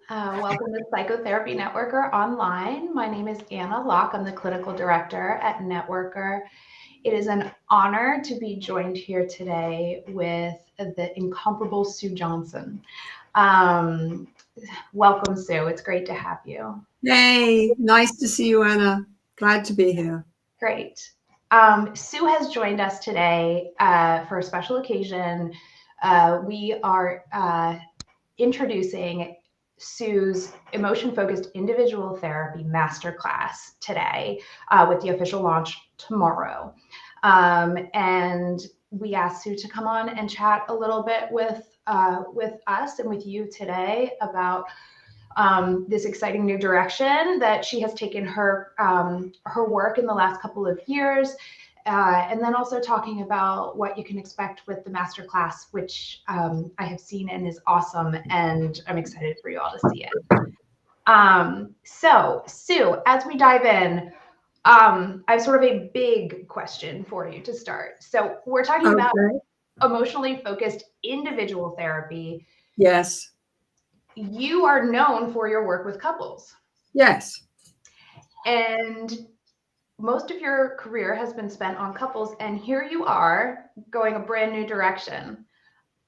Welcome to Psychotherapy Networker Online. My name is Anna Locke. I'm the clinical director at Networker. It is an honor to be joined here today with the incomparable Sue Johnson. Welcome, Sue. It's great to have you. Hey, nice to see you, Anna. Glad to be here. Great. Sue has joined us today for a special occasion. We are introducing Sue's emotion-focused individual therapy masterclass today with the official launch tomorrow. And we asked Sue to come on and chat a little bit with us and with you today about this exciting new direction that she has taken her work in the last couple of years. And then also talking about what you can expect with the masterclass, which I have seen and is awesome, and I'm excited for you all to see it. So, Sue, as we dive in, I have sort of a big question for you to start. So we're talking about emotionally focused individual therapy. Yes. You are known for your work with couples. Yes. And most of your career has been spent on couples, and here you are going a brand new direction.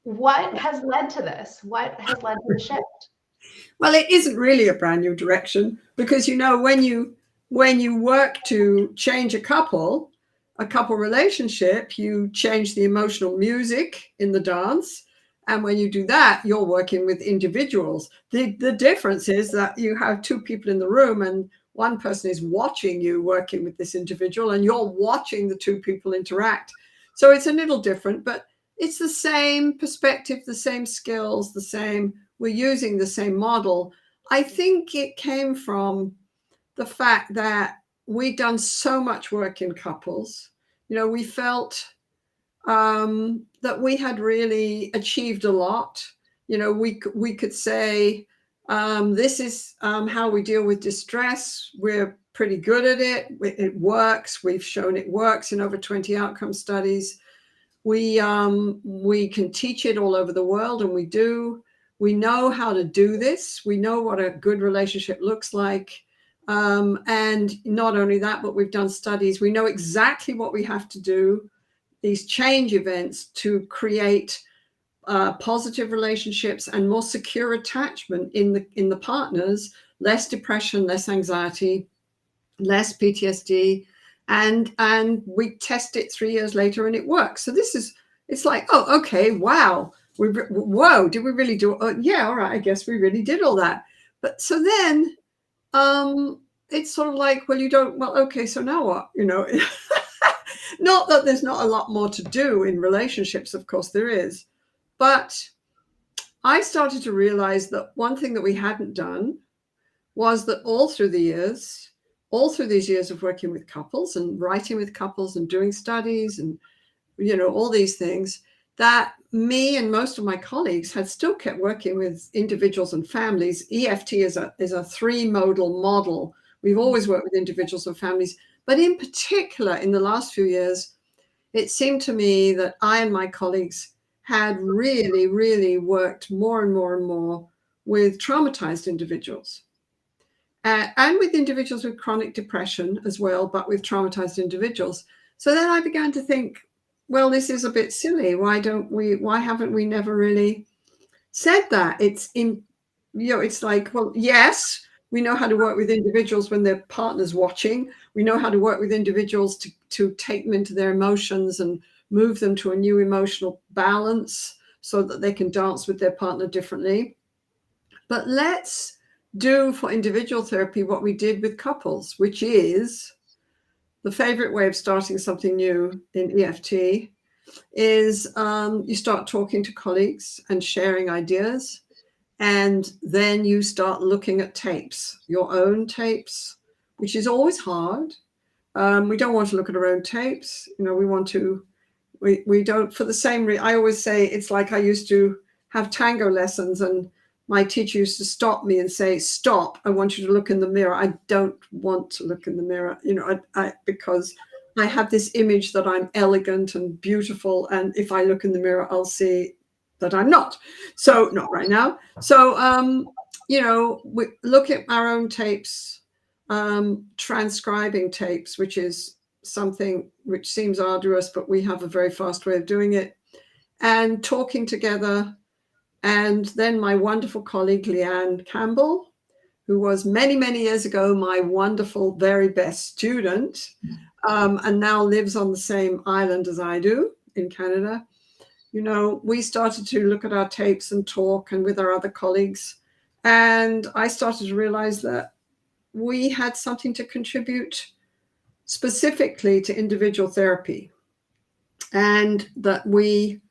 What has led to this? What has led to the shift? Well, it isn't really a brand new direction because, you know, when you work to change a couple relationship, you change the emotional music in the dance. And when you do that, you're working with individuals. The difference is that you have two people in the room and one person is watching you working with this individual and you're watching the two people interact. So it's a little different, but it's the same perspective, the same skills, we're using the same model. I think it came from the fact that we'd done so much work in couples. You know, we felt that we had really achieved a lot. You know, we could say, this is how we deal with distress. We're pretty good at it. It works. We've shown it works in over 20 outcome studies. We can teach it all over the world, and we do. We know how to do this. We know what a good relationship looks like. And not only that, but we've done studies. We know exactly what we have to do, these change events, to create positive relationships and more secure attachment in the partners, less depression, less anxiety, less PTSD, and we test it 3 years later and it works. So it's like, oh, okay, wow, whoa, did we really do it? Oh, yeah, all right, I guess we really did all that. But so then it's sort of like, okay, so now what? You know, not that there's not a lot more to do in relationships, of course there is. But I started to realize that one thing that we hadn't done was that all through these years of working with couples and writing with couples and doing studies and, you know, all these things, that me and most of my colleagues had still kept working with individuals and families. EFT is a three-modal model. We've always worked with individuals and families, but in particular, in the last few years, it seemed to me that I and my colleagues had really, really worked more and more and more with traumatized individuals and with individuals with chronic depression as well, but with traumatized individuals. So then I began to think, well, this is a bit silly. Why haven't we never really said that? It's like, well, yes, we know how to work with individuals when their partner's watching. We know how to work with individuals to take them into their emotions and move them to a new emotional balance so that they can dance with their partner differently. But let's do for individual therapy what we did with couples, which is the favorite way of starting something new in EFT is you start talking to colleagues and sharing ideas. And then you start looking at tapes, your own tapes, which is always hard. We don't want to look at our own tapes. You know, we don't, for the same reason. I always say it's like I used to have tango lessons and my teacher used to stop me and say, stop, I want you to look in the mirror. I don't want to look in the mirror, you know, because I have this image that I'm elegant and beautiful. And if I look in the mirror, I'll see that I'm not. So not right now. So we look at our own tapes, transcribing tapes, which is something which seems arduous, but we have a very fast way of doing it, and talking together. And then my wonderful colleague, Leanne Campbell, who was many, many years ago my wonderful, very best student, and now lives on the same island as I do in Canada. We started to look at our tapes and talk, and with our other colleagues. And I started to realize that we had something to contribute specifically to individual therapy, and that we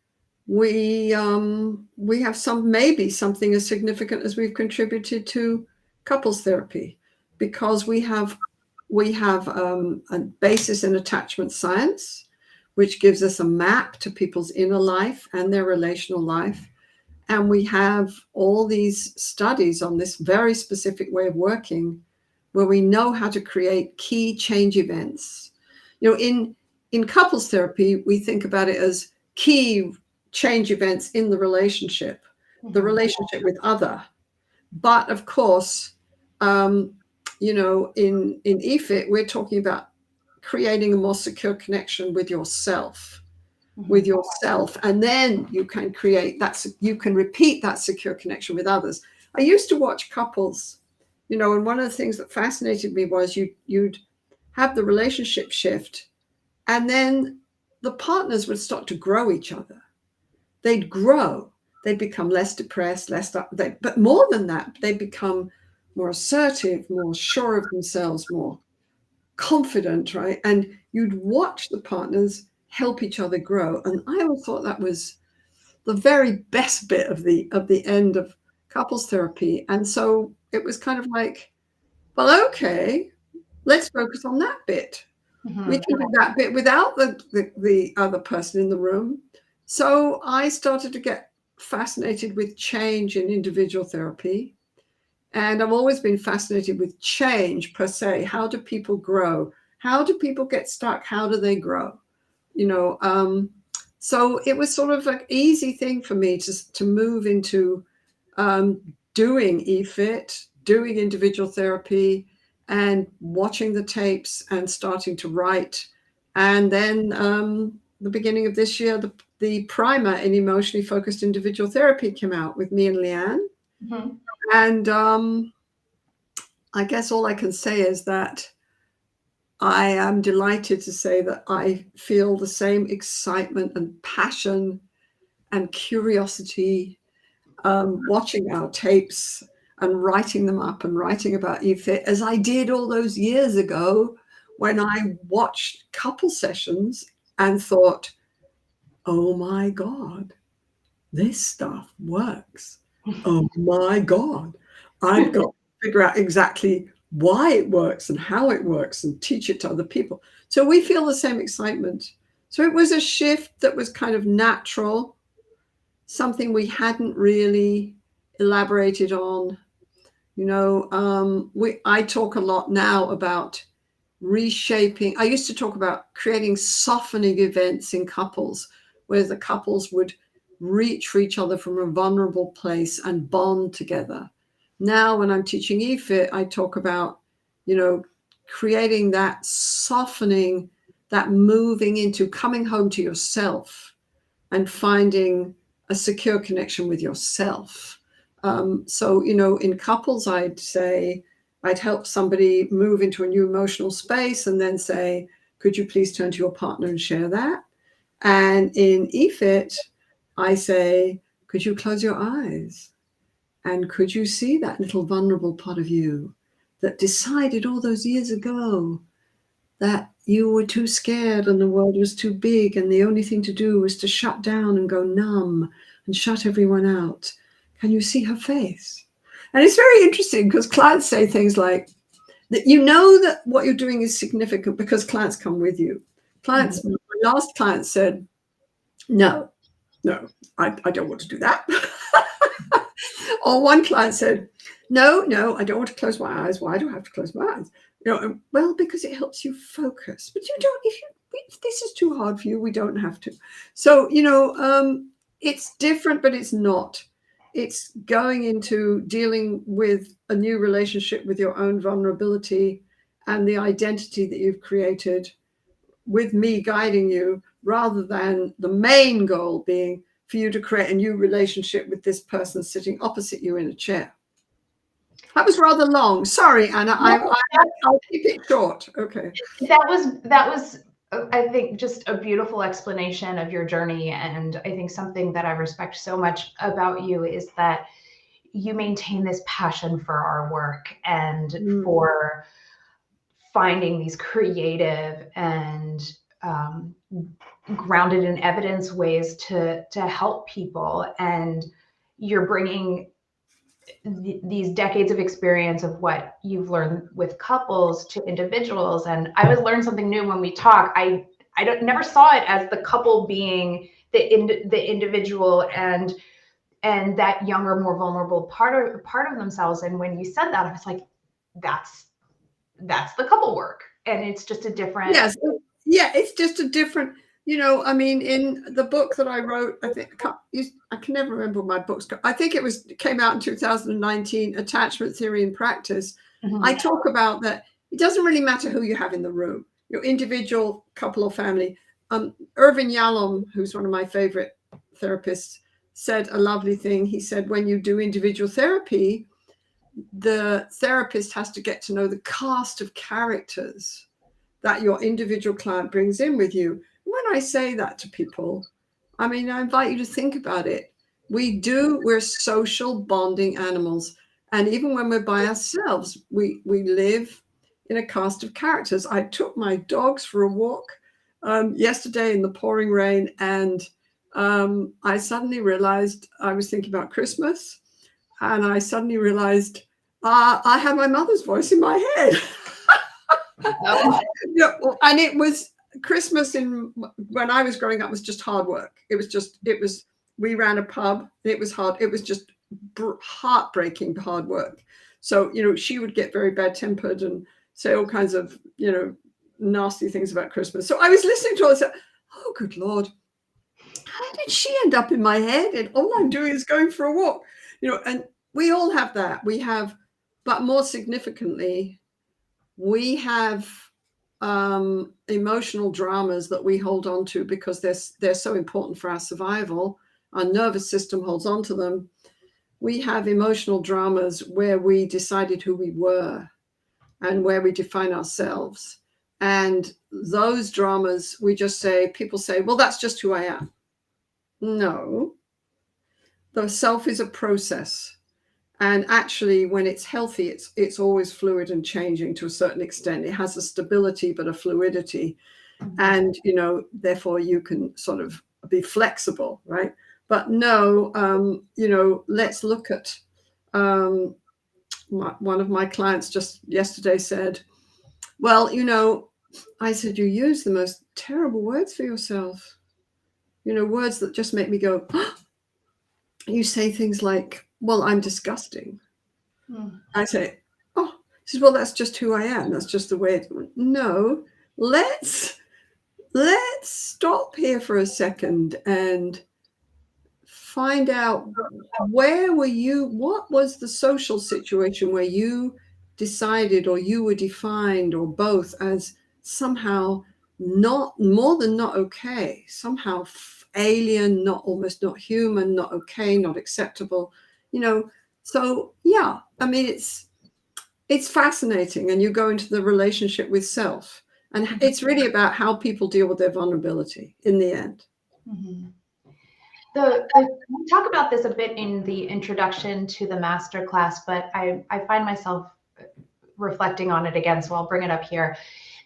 have maybe something as significant as we've contributed to couples therapy, because we have a basis in attachment science, which gives us a map to people's inner life and their relational life. And we have all these studies on this very specific way of working, where we know how to create key change events. In couples therapy, we think about it as key change events in the relationship with other. But of course, in EFIT, we're talking about creating a more secure connection with yourself. And then you can you can repeat that secure connection with others. I used to watch couples, and one of the things that fascinated me was you'd have the relationship shift, and then the partners would start to grow each other. They'd grow. They'd become less depressed, but more than that, they'd become more assertive, more sure of themselves, more confident, right? And you'd watch the partners help each other grow. And I always thought that was the very best bit of the end of couples therapy. And so it was kind of like, well, okay, let's focus on that bit. We can do that bit without the other person in the room. So I started to get fascinated with change in individual therapy. And I've always been fascinated with change per se. How do people grow? How do people get stuck? How do they grow? So it was sort of an easy thing for me to move into doing EFIT, doing individual therapy, and watching the tapes and starting to write. And then the beginning of this year, the primer in emotionally focused individual therapy came out with me and Leanne. And I guess all I can say is that I am delighted to say that I feel the same excitement and passion and curiosity watching our tapes and writing them up and writing about EFIT as I did all those years ago when I watched couple sessions and thought, oh my God, this stuff works. Oh my God, I've got to figure out exactly why it works and how it works and teach it to other people. So we feel the same excitement. So it was a shift that was kind of natural, something we hadn't really elaborated on. I talk a lot now about reshaping. I used to talk about creating softening events in couples, where the couples would reach for each other from a vulnerable place and bond together. Now, when I'm teaching EFIT, I talk about, creating that softening, that moving into coming home to yourself and finding a secure connection with yourself. So, in couples, I'd say I'd help somebody move into a new emotional space and then say, could you please turn to your partner and share that? And in EFIT, I say, could you close your eyes? And could you see that little vulnerable part of you that decided all those years ago that you were too scared and the world was too big and the only thing to do was to shut down and go numb and shut everyone out? Can you see her face? And it's very interesting because clients say things like that, that what you're doing is significant because clients come with you. My last client said, no, I don't want to do that. Or one client said, no, I don't want to close my eyes. Why do I have to close my eyes? Well, because it helps you focus. But if this is too hard for you, we don't have to. So, it's different, but it's not. it's going into dealing with a new relationship with your own vulnerability and the identity that you've created, with me guiding you, rather than the main goal being for you to create a new relationship with this person sitting opposite you in a chair. That was rather long. Sorry, Anna. I'll keep it short. Okay. That was I think just a beautiful explanation of your journey, and I think something that I respect so much about you is that you maintain this passion for our work and for finding these creative and grounded in evidence ways to help people, and you're bringing these decades of experience of what you've learned with couples to individuals. And I always learn something new when we talk. I never saw it as the couple being the individual and that younger, more vulnerable part of themselves. And when you said that, I was like, that's the couple work, and it's just a different. Yes, yeah, it's just a different. I mean, in the book that I wrote, I think I can never remember my books. I think it came out in 2019, Attachment Theory and Practice. Mm-hmm. I talk about that. It doesn't really matter who you have in the room, your individual, couple, or family. Irvin Yalom, who's one of my favorite therapists, said a lovely thing. He said, when you do individual therapy, the therapist has to get to know the cast of characters that your individual client brings in with you. When I say that to people, I mean, I invite you to think about it. We're social bonding animals. And even when we're by ourselves, we live in a cast of characters. I took my dogs for a walk yesterday in the pouring rain, and I suddenly realized I was thinking about Christmas, and I suddenly realized I had my mother's voice in my head. And it was Christmas when I was growing up was just hard work. We ran a pub. It was hard. It was just heartbreaking hard work. So, she would get very bad tempered and say all kinds of, nasty things about Christmas. So I was listening to all this. Oh, good Lord. How did she end up in my head? And all I'm doing is going for a walk, and we all have that. But more significantly, we have emotional dramas that we hold on to because they're so important for our survival. Our nervous system holds on to them. We have emotional dramas where we decided who we were and where we define ourselves. And those dramas, people say, well, that's just who I am. No. The self is a process. And actually, when it's healthy, it's always fluid and changing to a certain extent. It has a stability, but a fluidity. And, therefore you can sort of be flexible, right? But no, let's look at one of my clients just yesterday said, well, I said, you use the most terrible words for yourself. Words that just make me go, oh. You say things like, well, I'm disgusting. I say, oh, she says, well, that's just who I am. That's just the way it. No, let's stop here for a second and find out, where were you? What was the social situation where you decided, or you were defined, or both, as somehow not more than not okay, somehow alien, almost not human, not okay, not acceptable, So yeah, I mean, it's fascinating, and you go into the relationship with self, and it's really about how people deal with their vulnerability in the end. Mm-hmm. We talk about this a bit in the introduction to the masterclass, but I find myself reflecting on it again, so I'll bring it up here.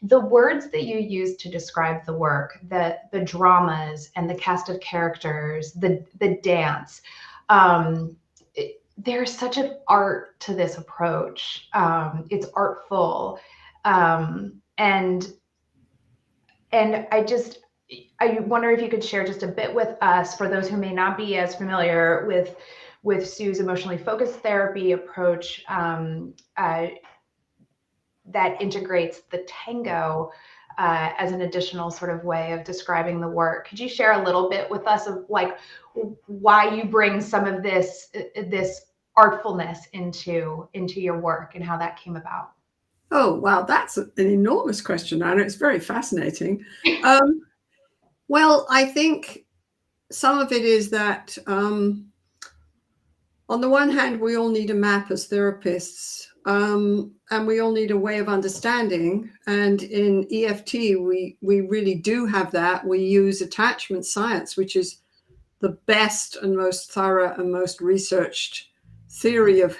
The words that you use to describe the work, the dramas and the cast of characters, the dance, there's such an art to this approach. It's artful, and I wonder if you could share just a bit with us, for those who may not be as familiar with Sue's emotionally focused therapy approach, that integrates the tango as an additional sort of way of describing the work. Could you share a little bit with us of like why you bring some of this artfulness into your work and how that came about? Oh, wow, that's an enormous question, Anna. It's very fascinating. Well, I think some of it is that on the one hand, we all need a map as therapists, and we all need a way of understanding. And in EFT, we really do have that. We use attachment science, which is the best and most thorough and most researched theory of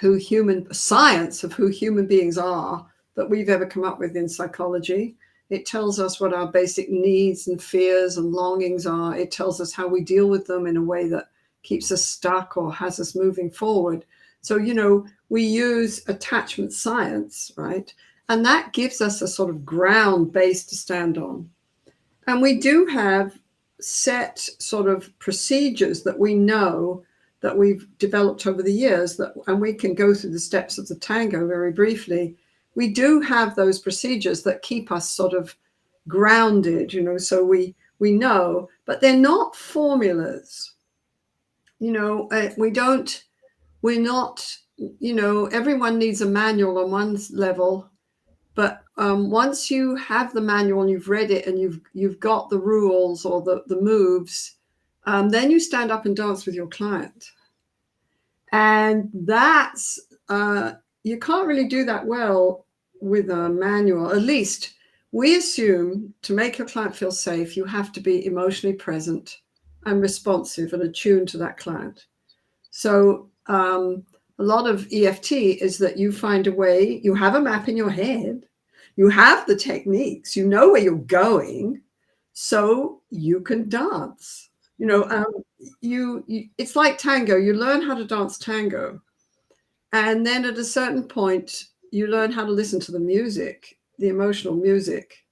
science of who human beings are that we've ever come up with in psychology. It tells us what our basic needs and fears and longings are. It tells us how we deal with them in a way that keeps us stuck or has us moving forward. So, we use attachment science, right? And that gives us a sort of ground base to stand on. And we do have set sort of procedures that we know that we've developed over the years, and we can go through the steps of the tango very briefly. We do have those procedures that keep us sort of grounded, so we know, but they're not formulas. We're not, everyone needs a manual on one level, but once you have the manual and you've read it and you've got the rules or the moves, then you stand up and dance with your client. And that's, you can't really do that well with a manual. At least we assume to make your client feel safe, you have to be emotionally present and responsive and attuned to that client. So a lot of EFT is that you find a way, you have a map in your head, you have the techniques, you know where you're going, so you can dance. It's like tango. You learn how to dance tango, and then at a certain point, you learn how to listen to the music, the emotional music.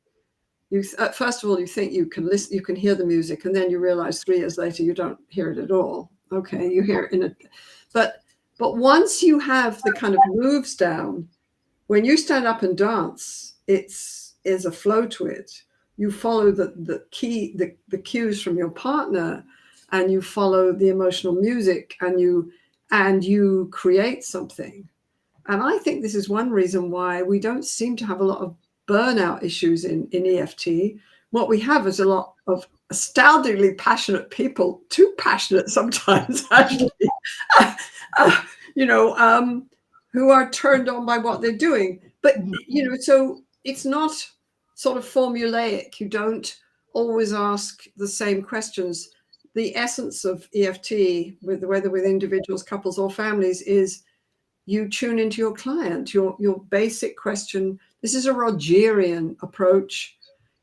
First of all, you think you can listen, you can hear the music, and then you realize 3 years later you don't hear it at all. Okay, you hear it but once you have the kind of moves down, when you stand up and dance, there's a flow to it. You follow the cues from your partner, and you follow the emotional music, and you create something. And I think this is one reason why we don't seem to have a lot of burnout issues in EFT. What we have is a lot of astoundingly passionate people, too passionate sometimes, actually, who are turned on by what they're doing. But, so it's not sort of formulaic. You don't always ask the same questions. The essence of EFT, whether with individuals, couples, or families, is you tune into your client, your basic question. This is a Rogerian approach.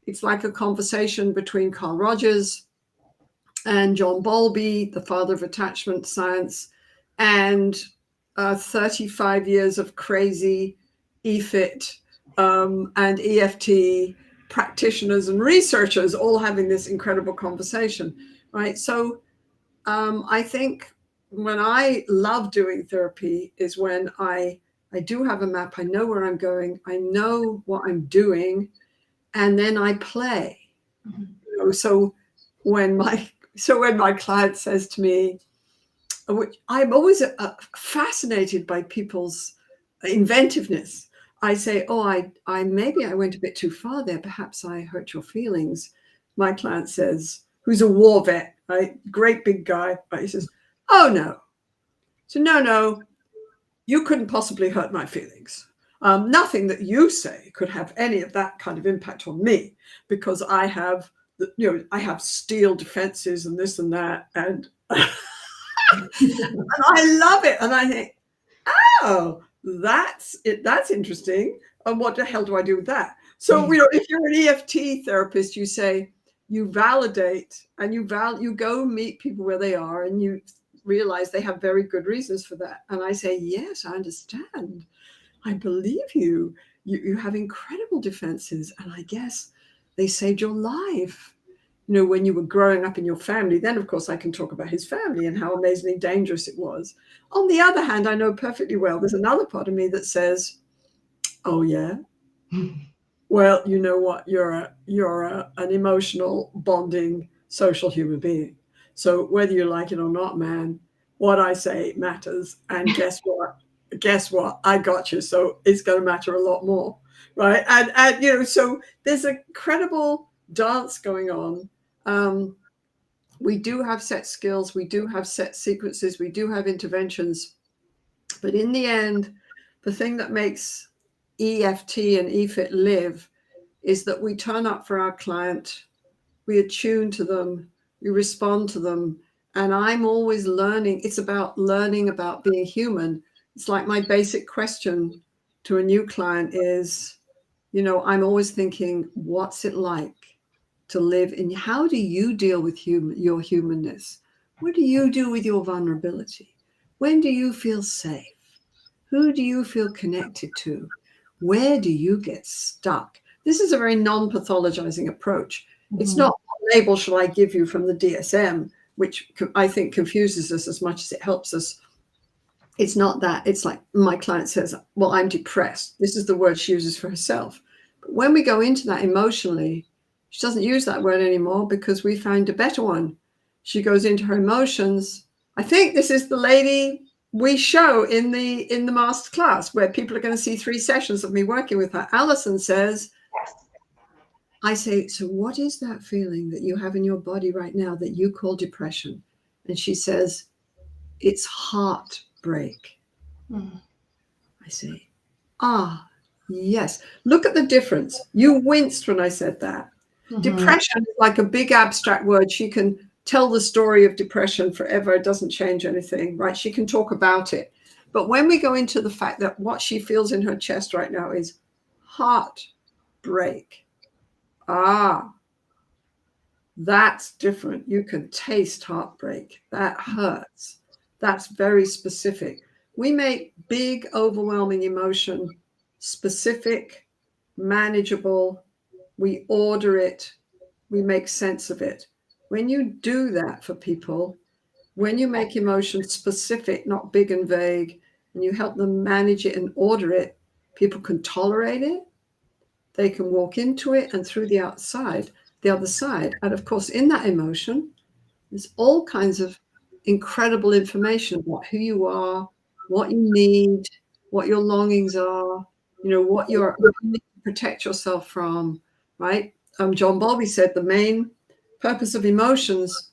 It's like a conversation between Carl Rogers and John Bowlby, the father of attachment science, and 35 years of crazy EFIT and EFT practitioners and researchers all having this incredible conversation, right? So I think when I love doing therapy is when I do have a map. I know where I'm going. I know what I'm doing, and then I play. So when my client says to me, which I'm always fascinated by people's inventiveness. I say, maybe I went a bit too far there. Perhaps I hurt your feelings. My client says, who's a war vet, right? Great big guy. Right? He says, oh no. So no, you couldn't possibly hurt my feelings. Nothing that you say could have any of that kind of impact on me, because I have, I have steel defenses and this and that, and and I love it. And I think, oh, that's it. That's interesting. And what the hell do I do with that? So, if you're an EFT therapist, you say, you validate and you go meet people where they are, and you realize they have very good reasons for that. And I say, yes, I understand. I believe you. You have incredible defenses. And I guess they saved your life. When you were growing up in your family, then of course I can talk about his family and how amazingly dangerous it was. On the other hand, I know perfectly well there's another part of me that says, oh yeah, Well, you know what? An emotional bonding social human being. So whether you like it or not, man, what I say matters. And guess what? Guess what? I got you. So it's going to matter a lot more, right? And you know, so there's a credible dance going on. We do have set skills. We do have set sequences. We do have interventions. But in the end, the thing that makes EFT and EFIT live is that we turn up for our client, we attune to them, we respond to them. And I'm always learning. It's about learning about being human. It's like my basic question to a new client is, you know, I'm always thinking, what's it like to live in? How do you deal with your humanness? What do you do with your vulnerability? When do you feel safe? Who do you feel connected to? Where do you get stuck? This is a very non-pathologizing approach. Mm-hmm. It's not what label shall I give you from the DSM, which I think confuses us as much as it helps us. It's not that. It's like my client says, well, I'm depressed. This is the word she uses for herself. But when we go into that emotionally, she doesn't use that word anymore because we found a better one. She goes into her emotions. I think this is the lady we show in the master class where people are going to see 3 sessions of me working with her. Alison says, yes. I say, so what is that feeling that you have in your body right now that you call depression? And she says, it's heartbreak. I say, yes. Look at the difference. You winced when I said that. Depression is like a big abstract word. She can tell the story of depression forever. It doesn't change anything, right? She can talk about it. But when we go into the fact that what she feels in her chest right now is heartbreak. That's different. You can taste heartbreak. That hurts. That's very specific. We make big, overwhelming emotion specific, manageable. We order it. We make sense of it. When you do that for people, when you make emotion specific, not big and vague, and you help them manage it and order it, people can tolerate it. They can walk into it and through the other side. And of course, in that emotion, there's all kinds of incredible information about who you are, what you need, what your longings are, you know, what you need to protect yourself from, right? John Bowlby said the main purpose of emotions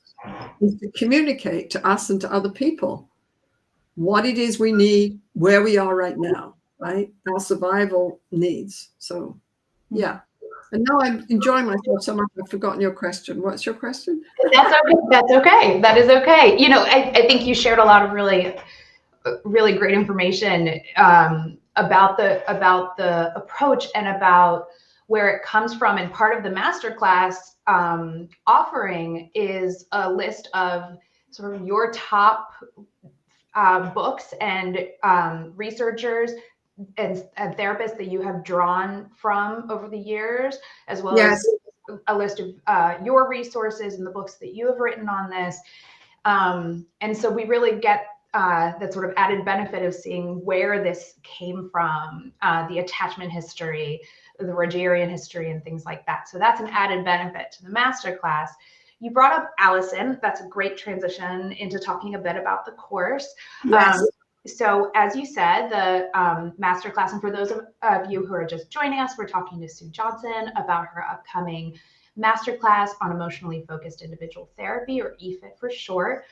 is to communicate to us and to other people what it is we need, where we are right now, right? Our survival needs. So, yeah. And now I'm enjoying myself so much I've forgotten your question. What's your question? That's okay. That's okay. That is okay. You know, I think you shared a lot of really great information about the approach and about where it comes from. And part of the masterclass offering is a list of sort of your top books and researchers and therapists that you have drawn from over the years, as well as a list of your resources and the books that you have written on this. And so we really get that sort of added benefit of seeing where this came from, the attachment history, the Rogerian history, and things like that. So that's an added benefit to the masterclass. You brought up Alison. That's a great transition into talking a bit about the course. Yes. So as you said, the masterclass, and for those of you who are just joining us, we're talking to Sue Johnson about her upcoming masterclass on emotionally focused individual therapy, or EFIT for short.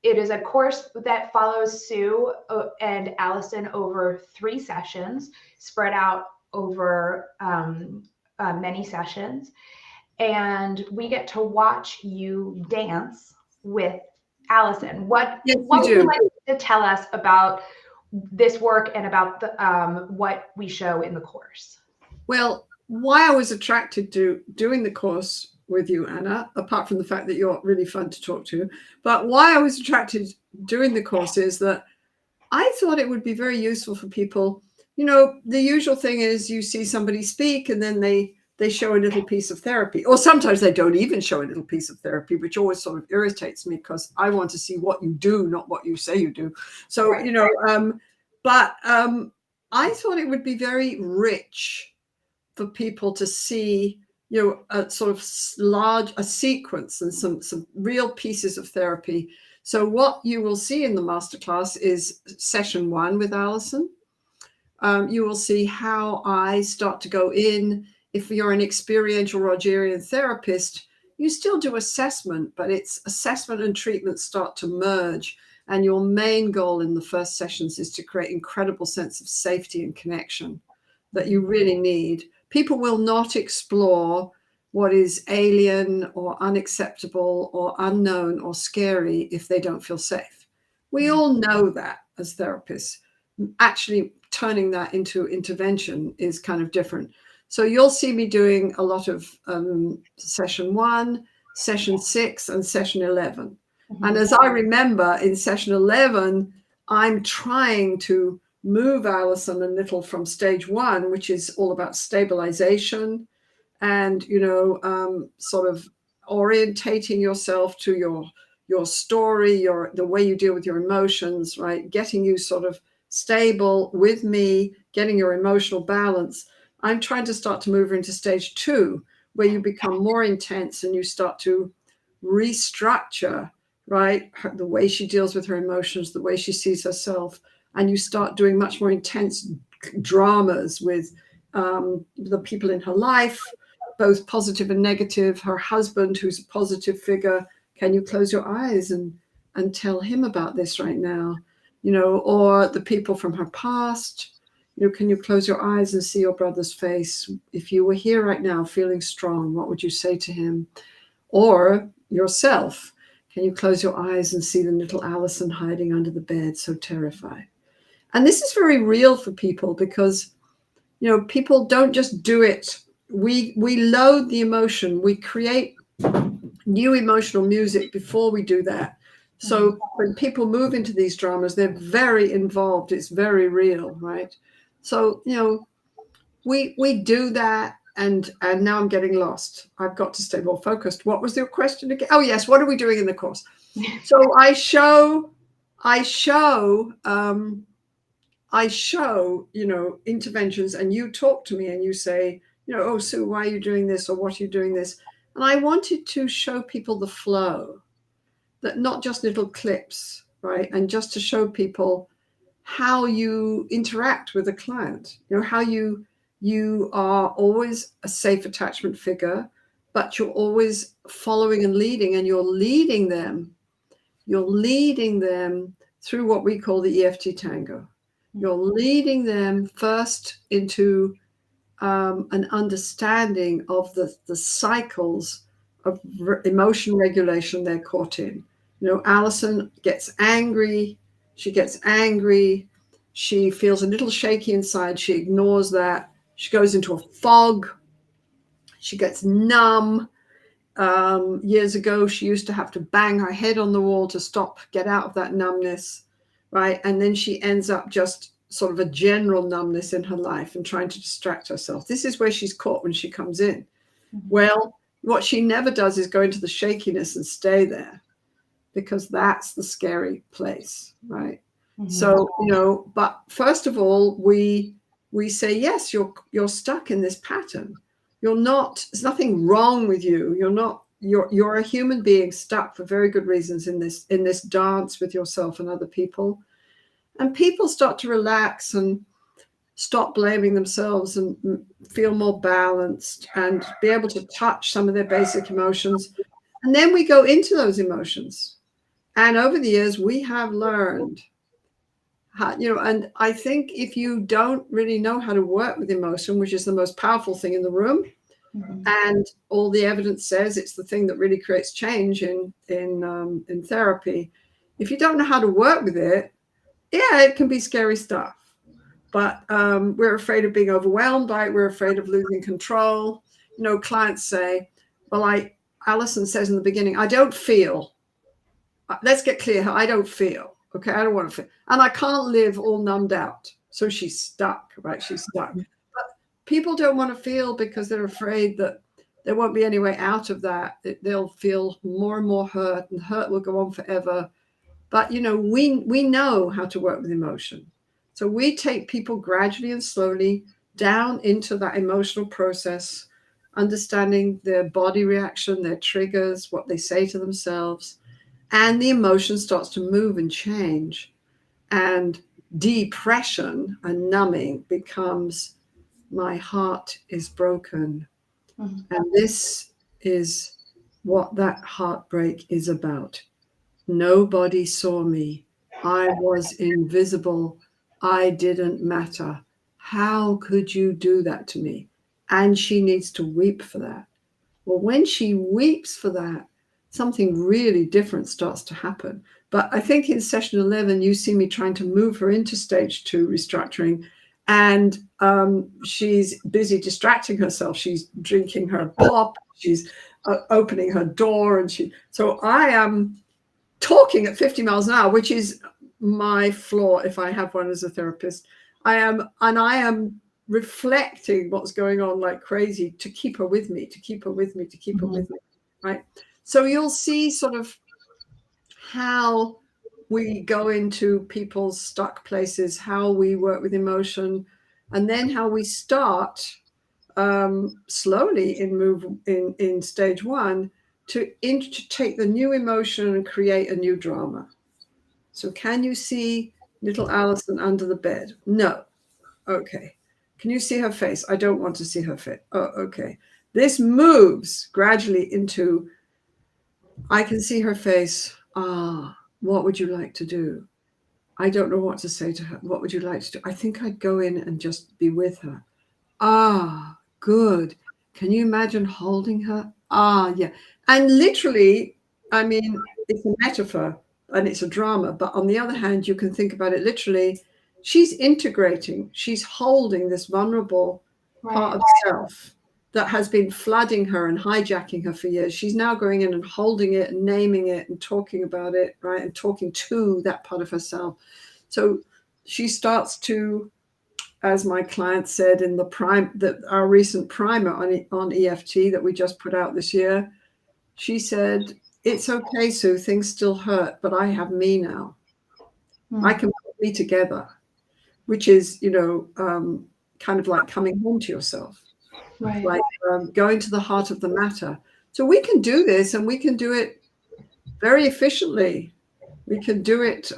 It is a course that follows Sue and Alison over 3 sessions, spread out over many sessions. And we get to watch you dance with Alison. What would you like to tell us about this work and about the, what we show in the course? Well, why I was attracted to doing the course with you, Anna, apart from the fact that you're really fun to talk to, but why I was attracted to doing the course is that I thought it would be very useful for people. You know, the usual thing is you see somebody speak and then they show a little piece of therapy, or sometimes they don't even show a little piece of therapy, which always sort of irritates me because I want to see what you do, not what you say you do. So, right. You know, but I thought it would be very rich for people to see, a sort of large a sequence and some real pieces of therapy. So what you will see in the masterclass is session 1 with Alison. You will see how I start to go in. If you're an experiential Rogerian therapist, you still do assessment, but it's assessment and treatment start to merge. And your main goal in the first sessions is to create incredible sense of safety and connection that you really need. People will not explore what is alien or unacceptable or unknown or scary if they don't feel safe. We all know that as therapists. Actually turning that into intervention is kind of different. So you'll see me doing a lot of session 1, session 6, and session 11. Mm-hmm. And as I remember, in session 11, I'm trying to move Alison a little from stage 1, which is all about stabilization and, sort of orientating yourself to your story, the way you deal with your emotions, right? Getting you sort of stable with me, getting your emotional balance. I'm trying to start to move her into stage 2, where you become more intense and you start to restructure, right? The way she deals with her emotions, the way she sees herself, and you start doing much more intense dramas with the people in her life, both positive and negative. Her husband, who's a positive figure, can you close your eyes and tell him about this right now? Or the people from her past, can you close your eyes and see your brother's face? If you were here right now feeling strong, what would you say to him? Or yourself, can you close your eyes and see the little Alison hiding under the bed, so terrified? And this is very real for people because, people don't just do it. We load the emotion. We create new emotional music before we do that. So when people move into these dramas, they're very involved. It's very real, right? So, we do that. And now I'm getting lost. I've got to stay more focused. What was your question again? Oh, yes. What are we doing in the course? So I show, interventions, and you talk to me and you say, oh, Sue, why are you doing this? Or what are you doing this? And I wanted to show people the flow, that not just little clips, right? And just to show people how you interact with a client, how you are always a safe attachment figure, but you're always following and leading, and you're leading them through what we call the EFT tango. You're leading them first into an understanding of the cycles of emotion regulation they're caught in. Alison gets angry. She feels a little shaky inside. She ignores that. She goes into a fog. She gets numb. Years ago, she used to have to bang her head on the wall to get out of that numbness, right? And then she ends up just sort of a general numbness in her life and trying to distract herself. This is where she's caught when she comes in. Mm-hmm. Well, what she never does is go into the shakiness and stay there, because that's the scary place, right? Mm-hmm. So, but first of all, we say, yes, you're stuck in this pattern. There's nothing wrong with you. You're a human being stuck for very good reasons in this dance with yourself and other people. And people start to relax and stop blaming themselves and feel more balanced and be able to touch some of their basic emotions. And then we go into those emotions. And over the years, we have learned how, and I think if you don't really know how to work with emotion, which is the most powerful thing in the room, mm-hmm. and all the evidence says it's the thing that really creates change in therapy. If you don't know how to work with it, yeah, it can be scary stuff. But we're afraid of being overwhelmed by it. We're afraid of losing control. Clients say, well, Alison says in the beginning, I don't feel. Let's get clear. I don't feel. Okay, I don't want to feel. And I can't live all numbed out. So she's stuck, right? She's stuck. But people don't want to feel because they're afraid that there won't be any way out of that. They'll feel more and more hurt, and hurt will go on forever. But, we know how to work with emotion. So we take people gradually and slowly down into that emotional process, understanding their body reaction, their triggers, what they say to themselves, and the emotion starts to move and change. And depression and numbing becomes, my heart is broken. Mm-hmm. And this is what that heartbreak is about. Nobody saw me. I was invisible. I didn't matter. How could you do that to me? And she needs to weep for that. Well, when she weeps for that, something really different starts to happen. But I think in session 11, you see me trying to move her into stage 2 restructuring. And she's busy distracting herself. She's drinking her pop. She's opening her door. And so I am talking at 50 miles an hour, which is my flaw if I have one as a therapist. I am reflecting what's going on like crazy to keep her with me, to keep her with me, to keep her with me, right? So you'll see sort of how we go into people's stuck places, how we work with emotion, and then how we start slowly in stage 1 to take the new emotion and create a new drama. So can you see little Alison under the bed? No. Okay. Can you see her face? I don't want to see her face. Oh, okay. This moves gradually into, I can see her face. Ah, what would you like to do? I don't know what to say to her. What would you like to do? I think I'd go in and just be with her. Ah, good. Can you imagine holding her? Ah, yeah. And literally, I mean, it's a metaphor and it's a drama, but on the other hand, you can think about it literally. She's integrating, she's holding this vulnerable part of self that has been flooding her and hijacking her for years. She's now going in and holding it and naming it and talking about it, right? And talking to that part of herself. So she starts to, as my client said in our recent primer on EFT that we just put out this year, she said, it's okay, Sue, things still hurt, but I have me now. I can put me together, which is, kind of like coming home to yourself, Right. like going to the heart of the matter. So we can do this, and we can do it very efficiently. We can do it,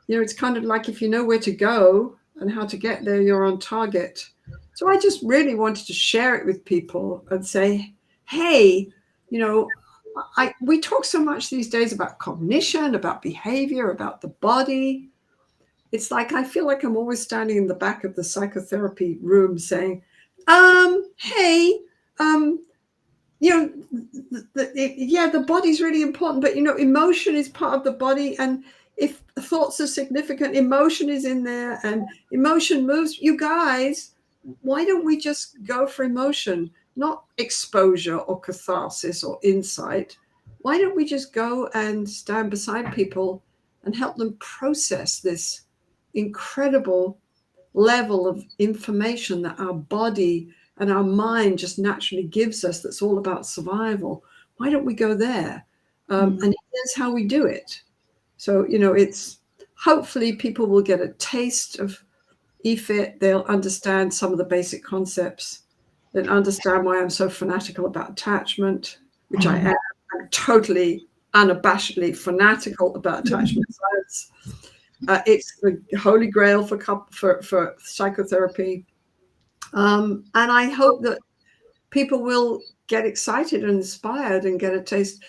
it's kind of like if you know where to go and how to get there, you're on target. So I just really wanted to share it with people and say, hey, we talk so much these days about cognition, about behavior, about the body. It's like I feel like I'm always standing in the back of the psychotherapy room saying, hey, the body's really important, but emotion is part of the body, and if thoughts are significant, emotion is in there, and emotion moves. You guys, why don't we just go for emotion, not exposure or catharsis or insight? Why don't we just go and stand beside people and help them process this incredible level of information that our body and our mind just naturally gives us, that's all about survival? Why don't we go there? And here's how we do it. So, it's hopefully people will get a taste of EFIT. They'll understand some of the basic concepts, then understand why I'm so fanatical about attachment, which I am. I'm totally unabashedly fanatical about attachment science. It's the holy grail for psychotherapy. And I hope that people will get excited and inspired and get a taste,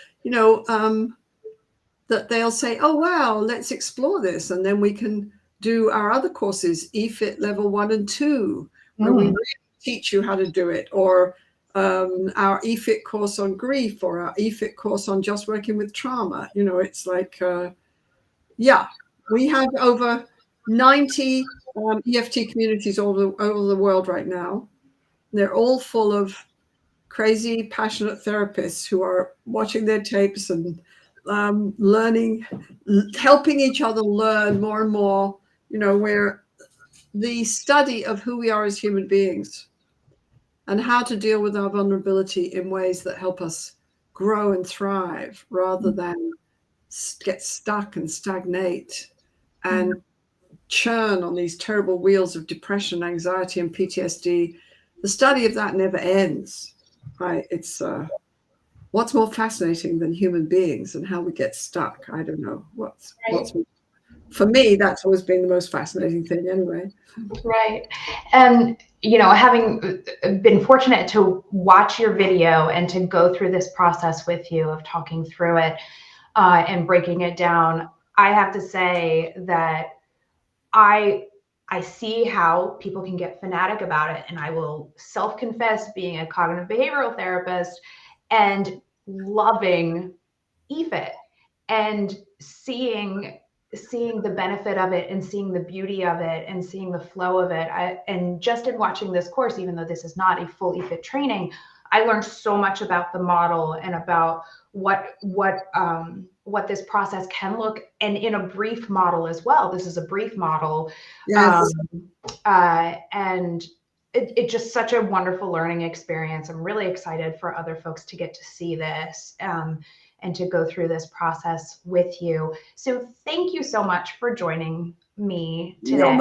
that they'll say, oh, wow, let's explore this. And then we can do our other courses, EFIT level 1 and 2, where we really teach you how to do it, or our EFIT course on grief, or our EFIT course on just working with trauma. It's like, we have over 90 EFT communities all over the world right now. They're all full of crazy, passionate therapists who are watching their tapes and learning, helping each other learn more and more, where the study of who we are as human beings and how to deal with our vulnerability in ways that help us grow and thrive rather than get stuck and stagnate and churn on these terrible wheels of depression, anxiety, and PTSD, the study of that never ends. Right? It's what's more fascinating than human beings and how we get stuck? I don't know. What's for me, that's always been the most fascinating thing anyway. Right. And, you know, having been fortunate to watch your video and to go through this process with you of talking through it and breaking it down, I have to say that I see how people can get fanatic about it. And I will self-confess, being a cognitive behavioral therapist and loving EFIT and seeing the benefit of it and seeing the beauty of it and seeing the flow of it. And just in watching this course, even though this is not a full EFIT training, I learned so much about the model and about what this process can look, and in a brief model as well. This is a brief model. Yes. And it's just such a wonderful learning experience. I'm really excited for other folks to get to see this and to go through this process with you. So thank you so much for joining me today.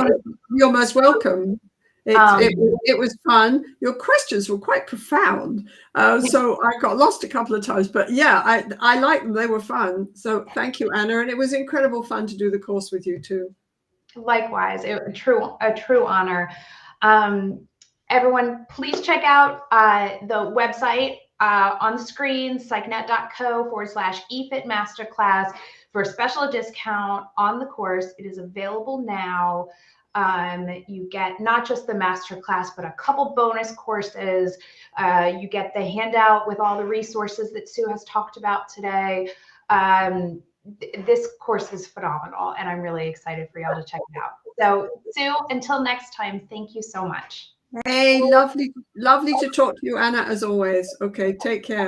You're most welcome. It was fun. Your questions were quite profound. So I got lost a couple of times, but yeah, I liked them. They were fun. So thank you, Anna. And it was incredible fun to do the course with you too. Likewise, a true honor. Everyone, please check out the website on the screen, psychnet.co/EFIT Masterclass for a special discount on the course. It is available now. You get not just the masterclass, but a couple bonus courses. You get the handout with all the resources that Sue has talked about today. This course is phenomenal, and I'm really excited for y'all to check it out. So, Sue, until next time, thank you so much. Hey, lovely to talk to you, Anna, as always. Okay, take care.